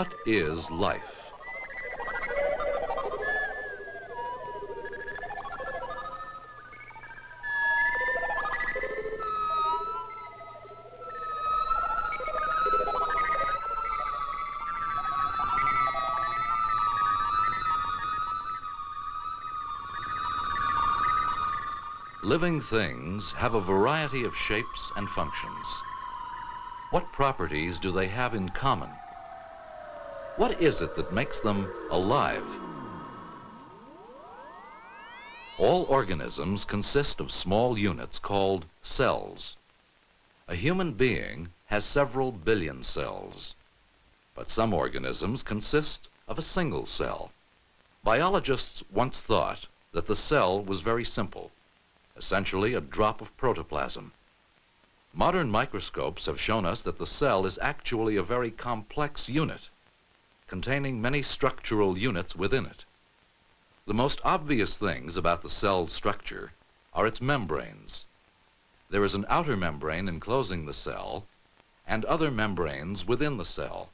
What is life? Living things have a variety of shapes and functions. What properties do they have in common? What is it that makes them alive? All organisms consist of small units called cells. A human being has several billion cells, but some organisms consist of a single cell. Biologists once thought that the cell was very simple, essentially a drop of protoplasm. Modern microscopes have shown us that the cell is actually a very complex unit, containing many structural units within it. The most obvious things about the cell's structure are its membranes. There is an outer membrane enclosing the cell and other membranes within the cell.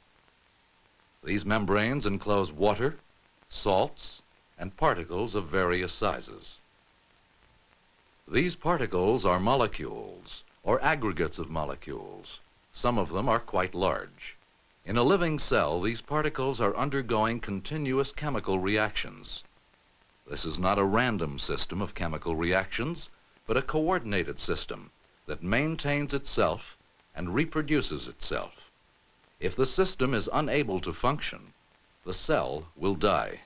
These membranes enclose water, salts, and particles of various sizes. These particles are molecules, or aggregates of molecules. Some of them are quite large. In a living cell, these particles are undergoing continuous chemical reactions. This is not a random system of chemical reactions, but a coordinated system that maintains itself and reproduces itself. If the system is unable to function, the cell will die.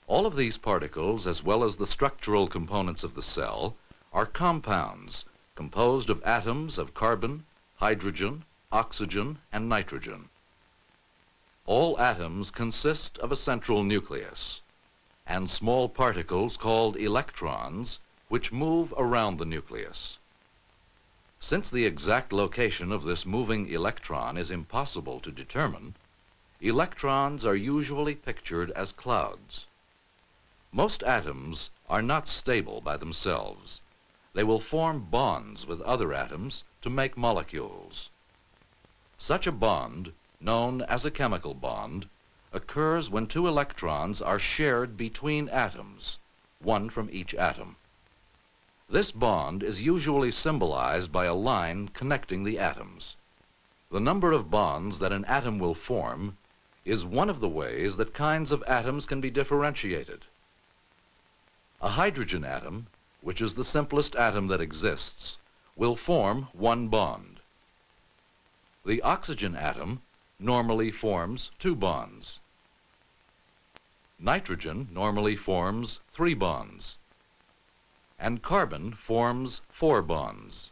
All of these particles, as well as the structural components of the cell, are compounds composed of atoms of carbon, hydrogen, oxygen, and nitrogen. All atoms consist of a central nucleus and small particles called electrons which move around the nucleus. Since the exact location of this moving electron is impossible to determine, electrons are usually pictured as clouds. Most atoms are not stable by themselves. They will form bonds with other atoms to make molecules. Such a bond, known as a chemical bond, occurs when two electrons are shared between atoms, one from each atom. This bond is usually symbolized by a line connecting the atoms. The number of bonds that an atom will form is one of the ways that kinds of atoms can be differentiated. A hydrogen atom, which is the simplest atom that exists, will form one bond. The oxygen atom normally forms two bonds. Nitrogen normally forms 3 bonds. And carbon forms 4 bonds.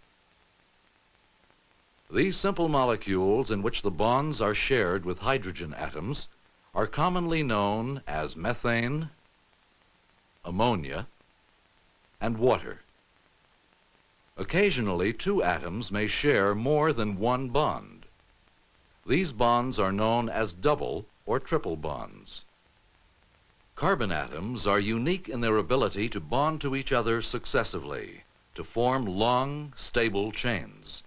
These simple molecules in which the bonds are shared with hydrogen atoms are commonly known as methane, ammonia, and water. Occasionally, 2 atoms may share more than 1 bond. These bonds are known as double or triple bonds. Carbon atoms are unique in their ability to bond to each other successively, to form long, stable chains.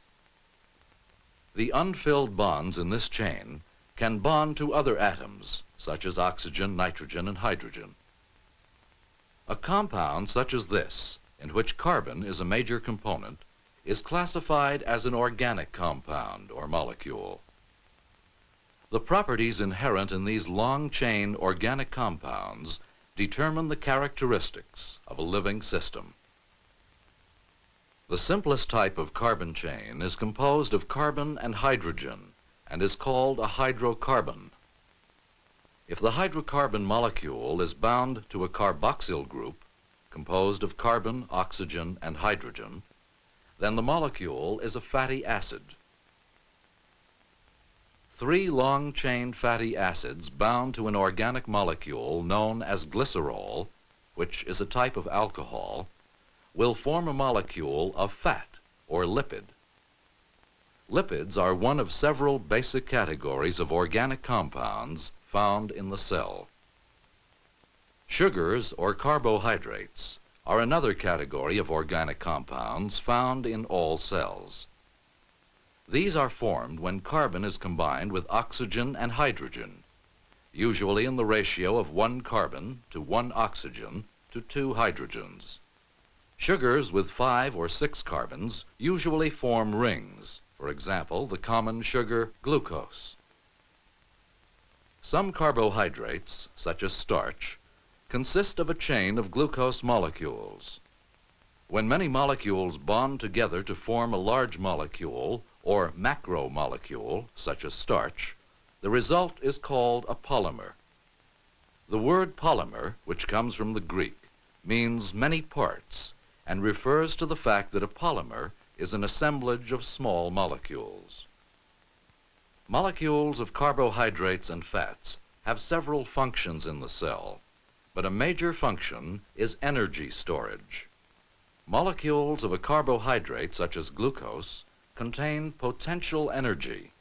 The unfilled bonds in this chain can bond to other atoms, such as oxygen, nitrogen, and hydrogen. A compound such as this, in which carbon is a major component, is classified as an organic compound or molecule. The properties inherent in these long-chain organic compounds determine the characteristics of a living system. The simplest type of carbon chain is composed of carbon and hydrogen and is called a hydrocarbon. If the hydrocarbon molecule is bound to a carboxyl group composed of carbon, oxygen, and hydrogen, then the molecule is a fatty acid. 3 long-chain fatty acids bound to an organic molecule known as glycerol, which is a type of alcohol, will form a molecule of fat or lipid. Lipids are one of several basic categories of organic compounds found in the cell. Sugars or carbohydrates are another category of organic compounds found in all cells. These are formed when carbon is combined with oxygen and hydrogen, usually in the ratio of 1 carbon to 1 oxygen to 2 hydrogens. Sugars with 5 or 6 carbons usually form rings, for example, the common sugar glucose. Some carbohydrates, such as starch, consist of a chain of glucose molecules. When many molecules bond together to form a large molecule or macromolecule, such as starch, the result is called a polymer. The word polymer, which comes from the Greek, means many parts and refers to the fact that a polymer is an assemblage of small molecules. Molecules of carbohydrates and fats have several functions in the cell, but a major function is energy storage. Molecules of a carbohydrate, such as glucose, contain potential energy.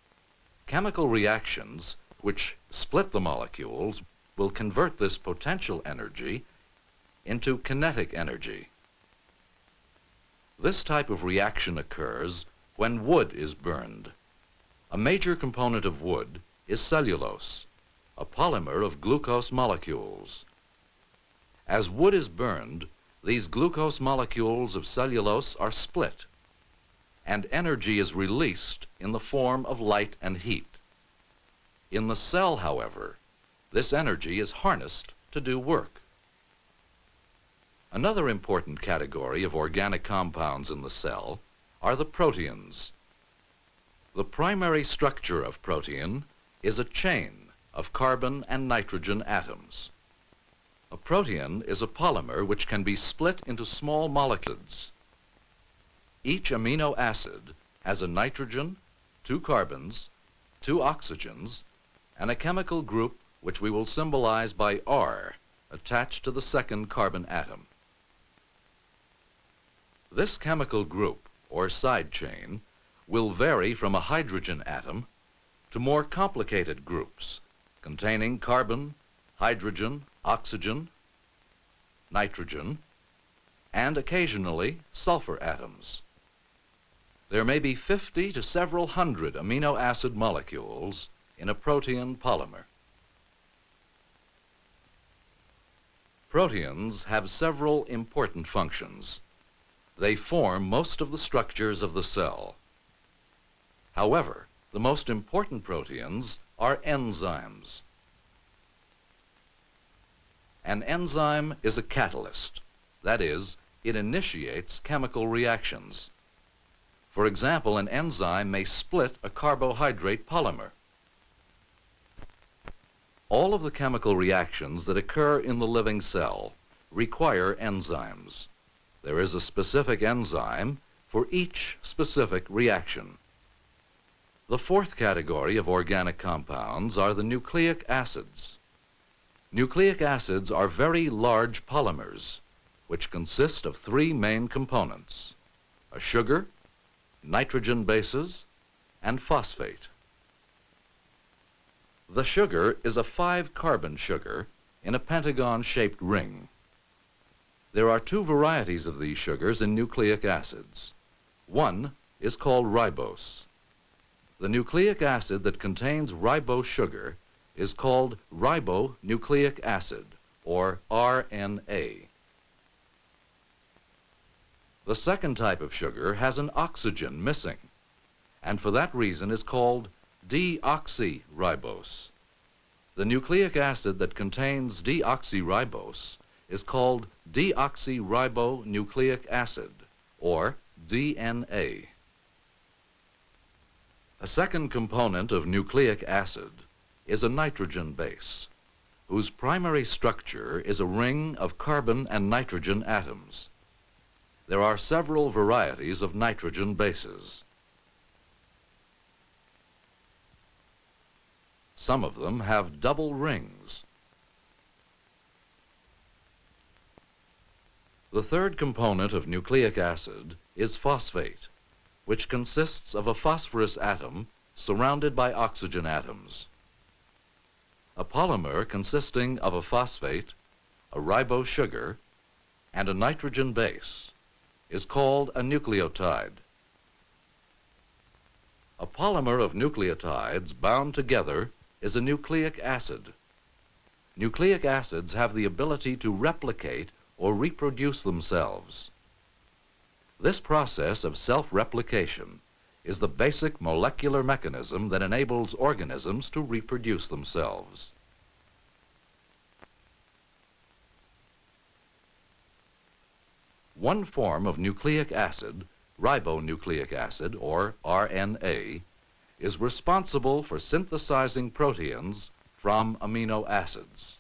Chemical reactions, which split the molecules, will convert this potential energy into kinetic energy. This type of reaction occurs when wood is burned. A major component of wood is cellulose, a polymer of glucose molecules. As wood is burned, these glucose molecules of cellulose are split, and energy is released in the form of light and heat. In the cell, however, this energy is harnessed to do work. Another important category of organic compounds in the cell are the proteins. The primary structure of protein is a chain of carbon and nitrogen atoms. A protein is a polymer which can be split into small molecules. Each amino acid has a nitrogen, 2 carbons, 2 oxygens, and a chemical group which we will symbolize by R attached to the second carbon atom. This chemical group, or side chain, will vary from a hydrogen atom to more complicated groups containing carbon, hydrogen, oxygen, nitrogen, and occasionally sulfur atoms. There may be 50 to several hundred amino acid molecules in a protein polymer. Proteins have several important functions. They form most of the structures of the cell. However, the most important proteins are enzymes. An enzyme is a catalyst. That is, it initiates chemical reactions. For example, an enzyme may split a carbohydrate polymer. All of the chemical reactions that occur in the living cell require enzymes. There is a specific enzyme for each specific reaction. The fourth category of organic compounds are the nucleic acids. Nucleic acids are very large polymers, which consist of 3 main components: a sugar, nitrogen bases, and phosphate. The sugar is a 5-carbon sugar in a pentagon-shaped ring. There are 2 varieties of these sugars in nucleic acids. One is called ribose. The nucleic acid that contains ribose sugar is called ribonucleic acid, or RNA. The second type of sugar has an oxygen missing, and for that reason is called deoxyribose. The nucleic acid that contains deoxyribose is called deoxyribonucleic acid, or DNA. A second component of nucleic acid is a nitrogen base, whose primary structure is a ring of carbon and nitrogen atoms. There are several varieties of nitrogen bases. Some of them have double rings. The third component of nucleic acid is phosphate, which consists of a phosphorus atom surrounded by oxygen atoms. A polymer consisting of a phosphate, a ribose sugar, and a nitrogen base is called a nucleotide. A polymer of nucleotides bound together is a nucleic acid. Nucleic acids have the ability to replicate or reproduce themselves. This process of self-replication is the basic molecular mechanism that enables organisms to reproduce themselves. One form of nucleic acid, ribonucleic acid, or RNA, is responsible for synthesizing proteins from amino acids.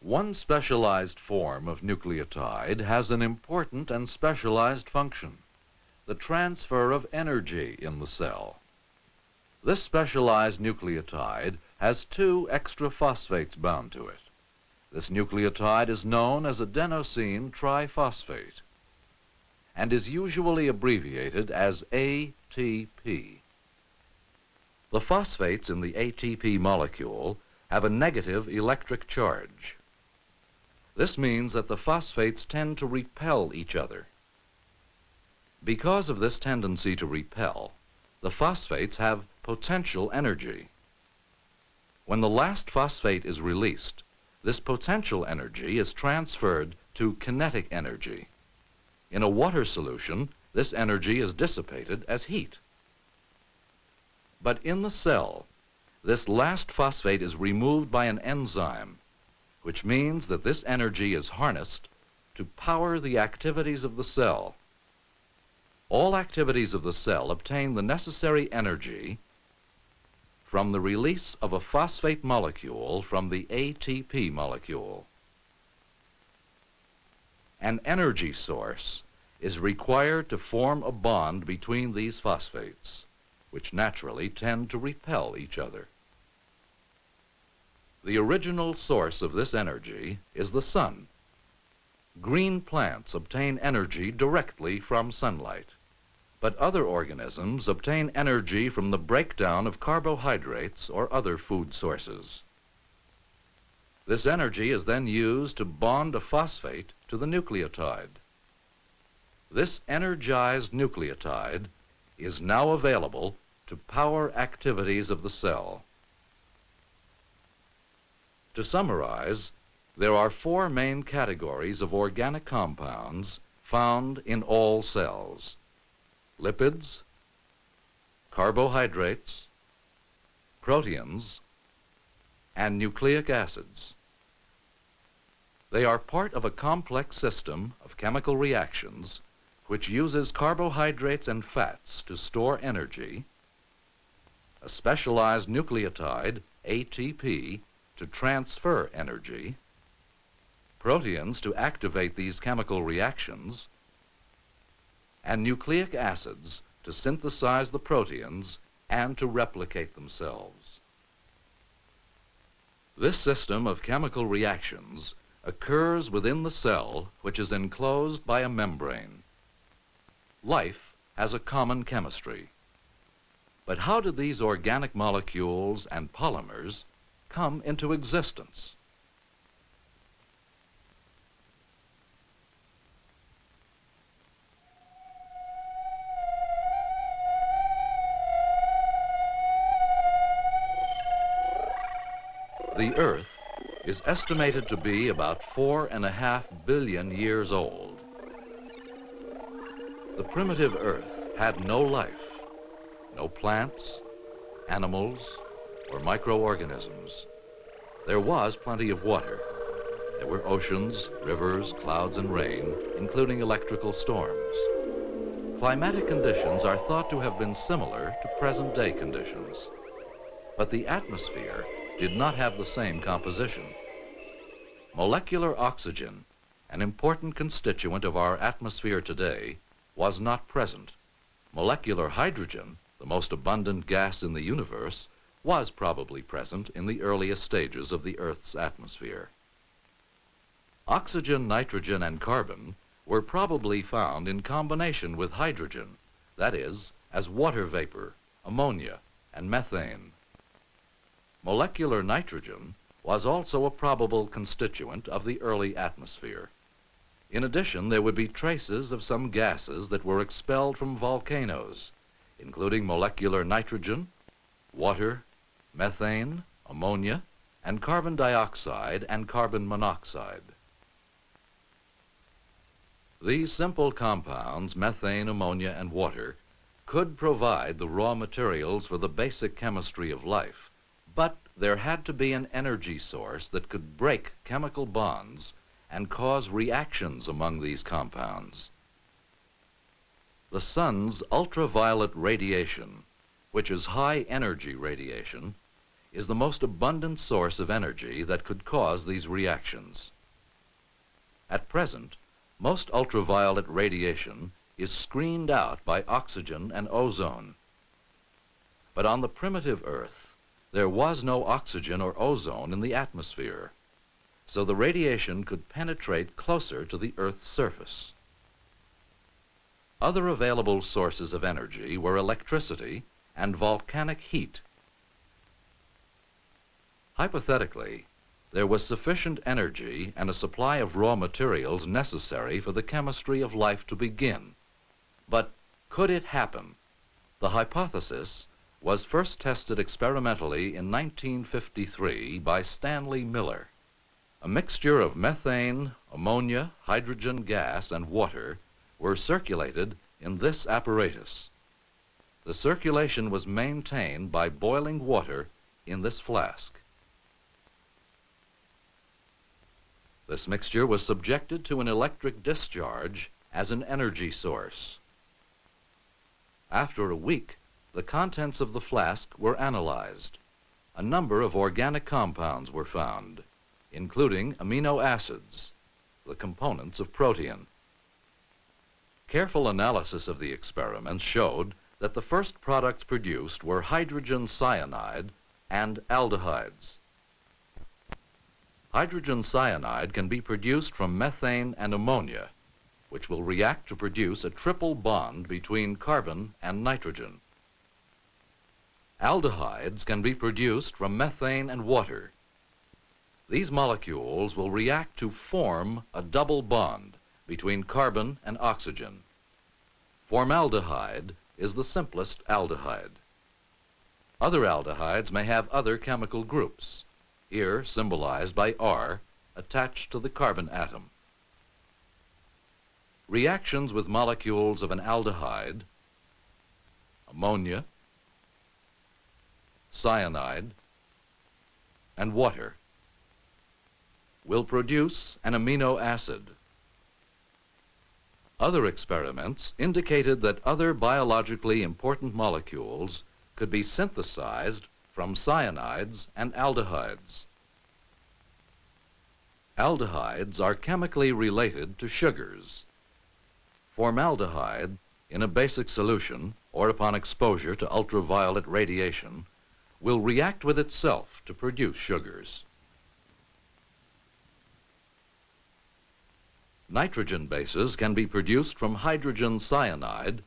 One specialized form of nucleotide has an important and specialized function, the transfer of energy in the cell. This specialized nucleotide has two extra phosphates bound to it. This nucleotide is known as adenosine triphosphate and is usually abbreviated as ATP. The phosphates in the ATP molecule have a negative electric charge. This means that the phosphates tend to repel each other. Because of this tendency to repel, the phosphates have potential energy. When the last phosphate is released, this potential energy is transferred to kinetic energy. In a water solution, this energy is dissipated as heat. But in the cell, this last phosphate is removed by an enzyme, which means that this energy is harnessed to power the activities of the cell. All activities of the cell obtain the necessary energy from the release of a phosphate molecule from the ATP molecule. An energy source is required to form a bond between these phosphates, which naturally tend to repel each other. The original source of this energy is the sun. Green plants obtain energy directly from sunlight, but other organisms obtain energy from the breakdown of carbohydrates or other food sources. This energy is then used to bond a phosphate to the nucleotide. This energized nucleotide is now available to power activities of the cell. To summarize, there are four main categories of organic compounds found in all cells: lipids, carbohydrates, proteins, and nucleic acids. They are part of a complex system of chemical reactions which uses carbohydrates and fats to store energy, a specialized nucleotide, ATP, to transfer energy, proteins to activate these chemical reactions, and nucleic acids to synthesize the proteins and to replicate themselves. This system of chemical reactions occurs within the cell, which is enclosed by a membrane. Life has a common chemistry. But how did these organic molecules and polymers come into existence? The Earth is estimated to be about 4.5 billion years old. The primitive Earth had no life, no plants, animals, or microorganisms. There was plenty of water. There were oceans, rivers, clouds, and rain, including electrical storms. Climatic conditions are thought to have been similar to present-day conditions. But the atmosphere did not have the same composition. Molecular oxygen, an important constituent of our atmosphere today, was not present. Molecular hydrogen, the most abundant gas in the universe, was probably present in the earliest stages of the Earth's atmosphere. Oxygen, nitrogen, and carbon were probably found in combination with hydrogen, that is, as water vapor, ammonia, and methane. Molecular nitrogen was also a probable constituent of the early atmosphere. In addition, there would be traces of some gases that were expelled from volcanoes, including molecular nitrogen, water, methane, ammonia, and carbon dioxide and carbon monoxide. These simple compounds, methane, ammonia, and water, could provide the raw materials for the basic chemistry of life, but there had to be an energy source that could break chemical bonds and cause reactions among these compounds. The sun's ultraviolet radiation, which is high energy radiation, is the most abundant source of energy that could cause these reactions. At present, most ultraviolet radiation is screened out by oxygen and ozone. But on the primitive Earth, there was no oxygen or ozone in the atmosphere, so the radiation could penetrate closer to the Earth's surface. Other available sources of energy were electricity and volcanic heat. Hypothetically, there was sufficient energy and a supply of raw materials necessary for the chemistry of life to begin. But could it happen? The hypothesis was first tested experimentally in 1953 by Stanley Miller. A mixture of methane, ammonia, hydrogen gas, and water were circulated in this apparatus. The circulation was maintained by boiling water in this flask. This mixture was subjected to an electric discharge as an energy source. After a week, the contents of the flask were analyzed. A number of organic compounds were found, including amino acids, the components of protein. Careful analysis of the experiments showed that the first products produced were hydrogen cyanide and aldehydes. Hydrogen cyanide can be produced from methane and ammonia, which will react to produce a triple bond between carbon and nitrogen. Aldehydes can be produced from methane and water. These molecules will react to form a double bond between carbon and oxygen. Formaldehyde is the simplest aldehyde. Other aldehydes may have other chemical groups, here symbolized by R, attached to the carbon atom. Reactions with molecules of an aldehyde, ammonia, cyanide, and water will produce an amino acid. Other experiments indicated that other biologically important molecules could be synthesized from cyanides and aldehydes. Aldehydes are chemically related to sugars. Formaldehyde, in a basic solution or upon exposure to ultraviolet radiation, will react with itself to produce sugars. Nitrogen bases can be produced from hydrogen cyanide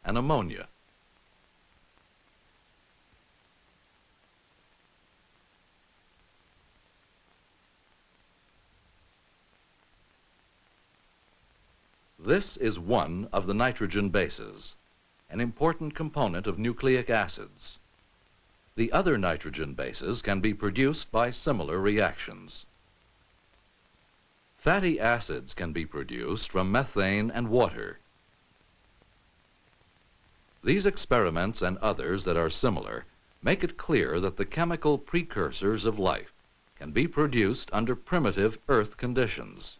and ammonia. This is one of the nitrogen bases, an important component of nucleic acids. The other nitrogen bases can be produced by similar reactions. Fatty acids can be produced from methane and water. These experiments and others that are similar make it clear that the chemical precursors of life can be produced under primitive Earth conditions.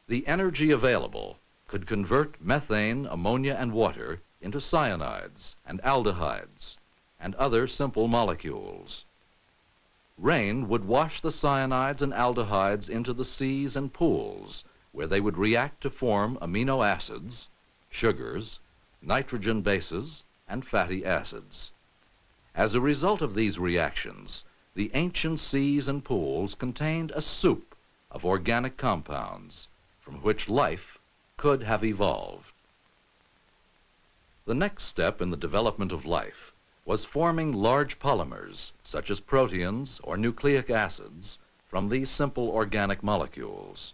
The energy available could convert methane, ammonia, and water into cyanides and aldehydes and other simple molecules. Rain would wash the cyanides and aldehydes into the seas and pools, where they would react to form amino acids, sugars, nitrogen bases, and fatty acids. As a result of these reactions, the ancient seas and pools contained a soup of organic compounds from which life could have evolved. The next step in the development of life was forming large polymers, such as proteins or nucleic acids, from these simple organic molecules.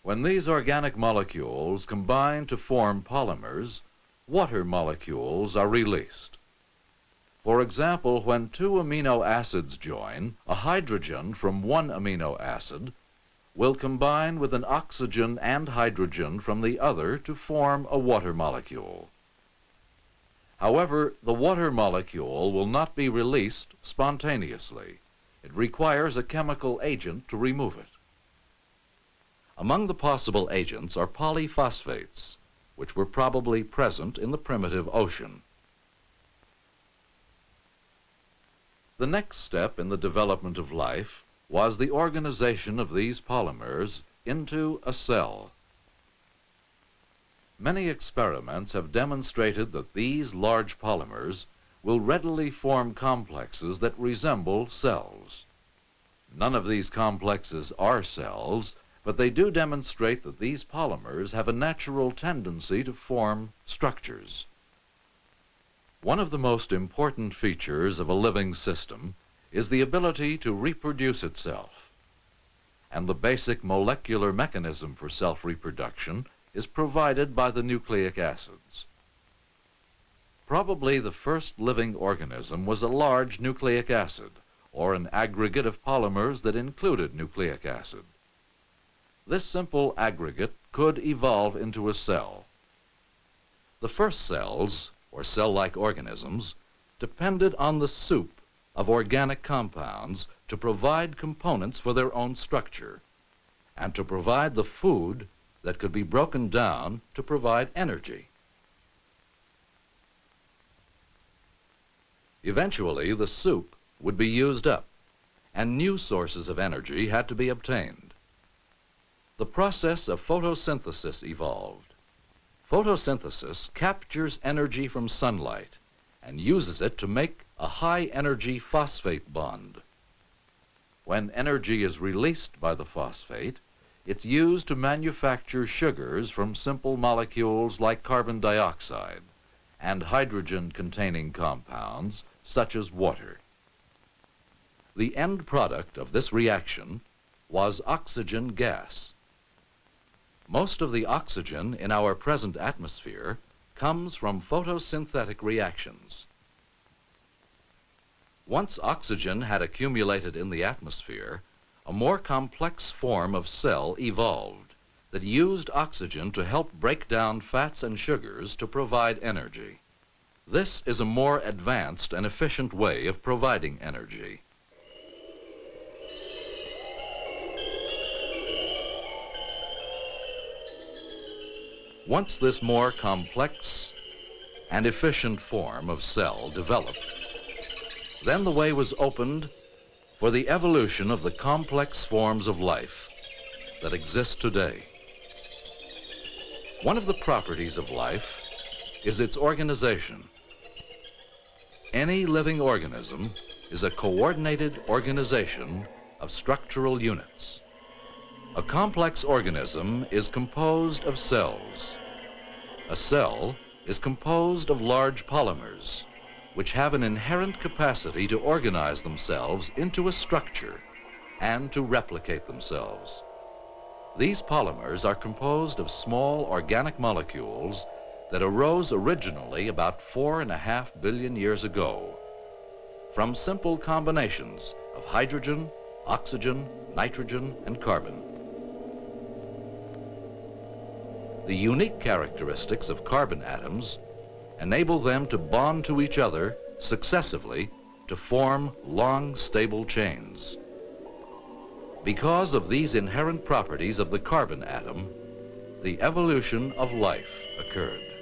When these organic molecules combine to form polymers, water molecules are released. For example, when two amino acids join, a hydrogen from one amino acid will combine with an oxygen and hydrogen from the other to form a water molecule. However, the water molecule will not be released spontaneously. It requires a chemical agent to remove it. Among the possible agents are polyphosphates, which were probably present in the primitive ocean. The next step in the development of life was the organization of these polymers into a cell. Many experiments have demonstrated that these large polymers will readily form complexes that resemble cells. None of these complexes are cells, but they do demonstrate that these polymers have a natural tendency to form structures. One of the most important features of a living system is the ability to reproduce itself. And the basic molecular mechanism for self-reproduction is provided by the nucleic acids. Probably the first living organism was a large nucleic acid, or an aggregate of polymers that included nucleic acid. This simple aggregate could evolve into a cell. The first cells, or cell-like organisms, depended on the soup of organic compounds to provide components for their own structure, and to provide the food that could be broken down to provide energy. Eventually, the soup would be used up, and new sources of energy had to be obtained. The process of photosynthesis evolved. Photosynthesis captures energy from sunlight and uses it to make a high-energy phosphate bond. When energy is released by the phosphate, it's used to manufacture sugars from simple molecules like carbon dioxide and hydrogen-containing compounds such as water. The end product of this reaction was oxygen gas. Most of the oxygen in our present atmosphere comes from photosynthetic reactions. Once oxygen had accumulated in the atmosphere, a more complex form of cell evolved that used oxygen to help break down fats and sugars to provide energy. This is a more advanced and efficient way of providing energy. Once this more complex and efficient form of cell developed, then the way was opened for the evolution of the complex forms of life that exist today. One of the properties of life is its organization. Any living organism is a coordinated organization of structural units. A complex organism is composed of cells. A cell is composed of large polymers, which have an inherent capacity to organize themselves into a structure and to replicate themselves. These polymers are composed of small organic molecules that arose originally about 4.5 billion years ago from simple combinations of hydrogen, oxygen, nitrogen, and carbon. The unique characteristics of carbon atoms enable them to bond to each other successively to form long, stable chains. Because of these inherent properties of the carbon atom, the evolution of life occurred.